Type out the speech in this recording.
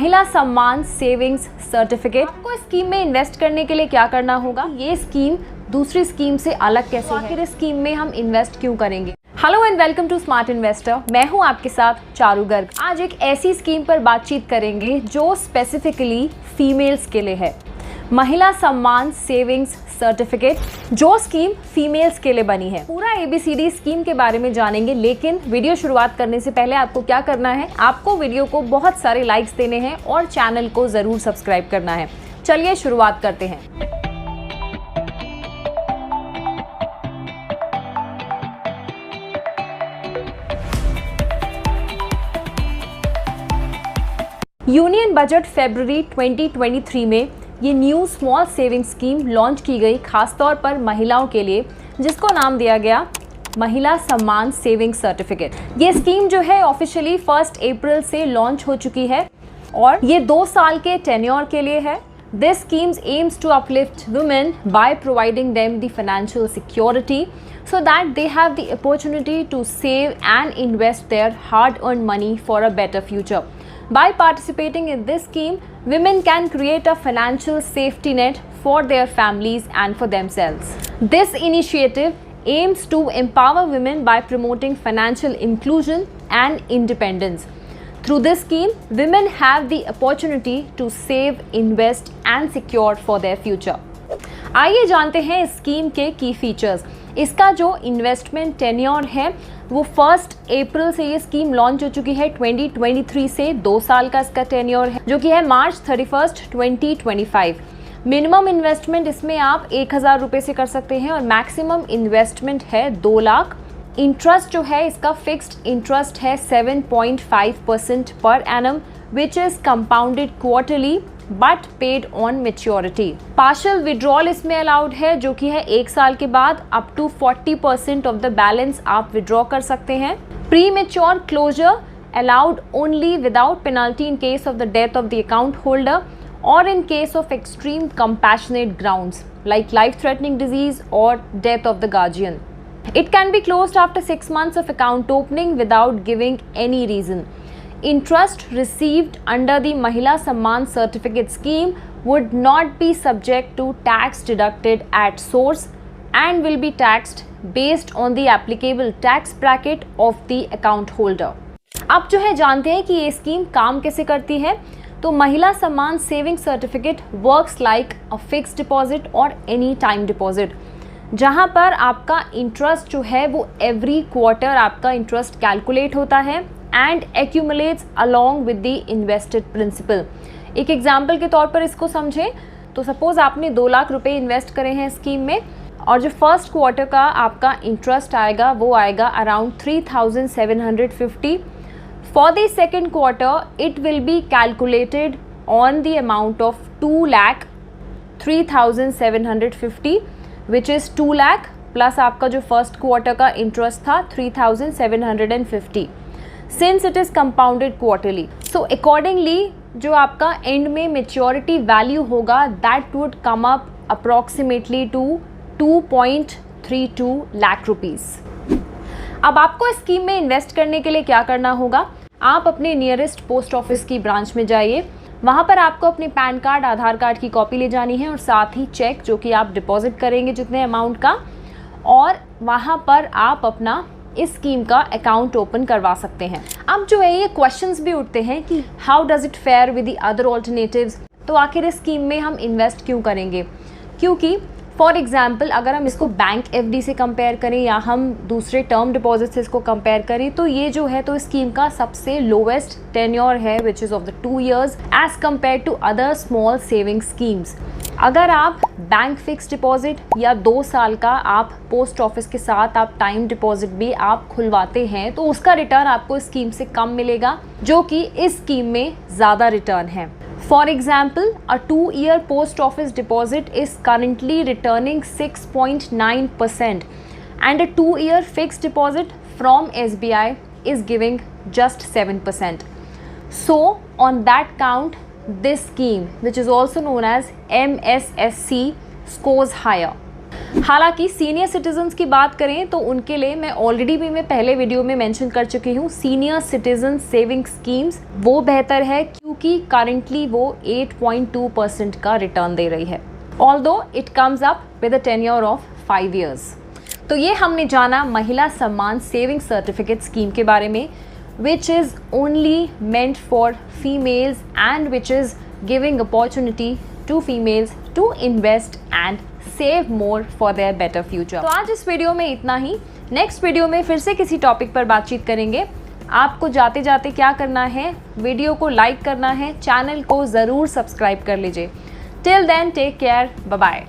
महिला सम्मान savings certificate. आपको इस स्कीम में इन्वेस्ट करने के लिए क्या करना होगा, ये स्कीम दूसरी स्कीम से अलग कैसे है, आखिर इस स्कीम में हम इन्वेस्ट क्यों करेंगे। Hello and welcome to smart investor. मैं हूं आपके साथ चारू गर्ग। आज एक ऐसी स्कीम पर बातचीत करेंगे जो स्पेसिफिकली फीमेल्स के लिए है, महिला सम्मान सेविंग्स सर्टिफिकेट, जो स्कीम फीमेल्स के लिए बनी है। पूरा ABCD स्कीम के बारे में जानेंगे, लेकिन वीडियो शुरुआत करने से पहले आपको क्या करना है, आपको वीडियो को बहुत सारे लाइक्स देने हैं और चैनल को जरूर सब्सक्राइब करना है। चलिए शुरुआत करते हैं। यूनियन बजट फरवरी 2023 में ये new small saving scheme launch की गई, खासतौर पर महिलाओं के लिए, जिसको नाम दिया गया महिला सम्मान सेविंग सर्टिफिकेट। ये स्कीम जो है ऑफिशियली 1 अप्रैल से लॉन्च हो चुकी है और ये 2 साल के टेन्योर के लिए है। This schemes aims to uplift women by providing them the financial security so that they have the opportunity to save and invest their hard-earned money for a better future. By participating in this scheme, women can create a financial safety net for their families and for themselves. This initiative aims to empower women by promoting financial inclusion and independence. Through this scheme, women have the opportunity to save, invest and secure for their future. आइए जानते हैं इस scheme के की features. इसका जो investment tenure है वो 1 अप्रैल से ये स्कीम लॉन्च हो चुकी है 2023 से 2 साल का इसका टेन्योर है, जो कि है मार्च 31, 2025। मिनिमम इन्वेस्टमेंट इसमें आप 1000 रुपये से कर सकते हैं और मैक्सिमम इन्वेस्टमेंट है 2 लाख। इंटरेस्ट जो है इसका फिक्स्ड इंटरेस्ट है 7.5% पर annum, which is compounded quarterly but paid on maturity. Partial withdrawal इसमें अलाउड है, जो कि है 1 साल के बाद up to 40% of the balance आप विड्रॉ कर सकते हैं। Premature closure allowed only without penalty in case of the death of the account holder और in case of extreme compassionate grounds like life threatening disease और death of the guardian. It can be closed after 6 months of account opening without giving any reason. Interest received under the Mahila Samman Certificate scheme would not be subject to tax deducted at source and will be taxed based on the applicable tax bracket of the account holder. अब जो है जानते हैं कि ये scheme काम कैसे करती है। तो महिला सम्मान saving certificate works like a fixed deposit और एनी टाइम डिपॉजिट, जहाँ पर आपका इंटरेस्ट जो है वो एवरी क्वार्टर आपका इंटरेस्ट कैलकुलेट होता है and accumulates along with the invested principal. एक एग्जांपल के तौर पर इसको समझें तो सपोज आपने 2 लाख रुपए इन्वेस्ट करे हैं स्कीम में और जो फर्स्ट क्वार्टर का आपका इंटरेस्ट आएगा वो आएगा around 3750। For the second quarter it will be calculated on the amount of 2,03,750 which is 2 lakh plus आपका जो फर्स्ट क्वार्टर का इंटरेस्ट था 3750, since it is compounded quarterly. So accordingly जो आपका एंड में मेच्योरिटी वैल्यू होगा that would come up approximately to 2.32 lakh rupees. अब आपको इस स्कीम में इन्वेस्ट करने के लिए क्या करना होगा, आप अपने नियरेस्ट पोस्ट ऑफिस की ब्रांच में जाइए। वहाँ पर आपको अपने पैन कार्ड, आधार कार्ड की कॉपी ले जानी है और साथ ही चेक जो कि आप डिपॉजिट करेंगे जितने अमाउंट का, और वहाँ पर आप अपना इस स्कीम का अकाउंट ओपन करवा सकते हैं। अब जो है ये क्वेश्चंस भी उठते हैं कि how does it fair with the other alternatives, तो आखिर इस स्कीम में हम इन्वेस्ट क्यों करेंगे। क्योंकि फॉर एग्जाम्पल अगर हम इसको बैंक FD से कंपेयर करें या हम दूसरे टर्म डिपॉजिट से इसको कंपेयर करें तो ये जो है तो स्कीम का सबसे लोवेस्ट टेन्योर है which is of the 2 years as compare to other small saving schemes. अगर आप बैंक फिक्स डिपॉजिट या 2 साल का आप पोस्ट ऑफिस के साथ आप टाइम डिपॉजिट भी आप खुलवाते हैं तो उसका रिटर्न आपको इस स्कीम से कम मिलेगा, जो कि इस स्कीम में ज़्यादा रिटर्न है। For example, a 2-year post office deposit is currently returning 6.9% and a 2-year fixed deposit from SBI is giving just 7%. So, on that count, this scheme, which is also known as MSSC, scores higher. हालांकि senior citizens की बात करें तो उनके लिए मैं already भी मैं पहले वीडियो में मेंशन कर चुकी हूँ, सीनियर सिटीजन सेविंग स्कीम्स वो बेहतर है क्योंकि करंटली वो 8.2% का रिटर्न दे रही है, although it comes up with a tenure of 5 years। तो ये हमने जाना महिला सम्मान सेविंग सर्टिफिकेट स्कीम के बारे में, which is only meant for females and which is giving opportunity to females to invest and save more for their better future. तो आज इस वीडियो में इतना ही। नेक्स्ट वीडियो में फिर से किसी टॉपिक पर बातचीत करेंगे। आपको जाते जाते क्या करना है, वीडियो को लाइक करना है, चैनल को ज़रूर सब्सक्राइब कर लीजिए। Till then take care, bye bye.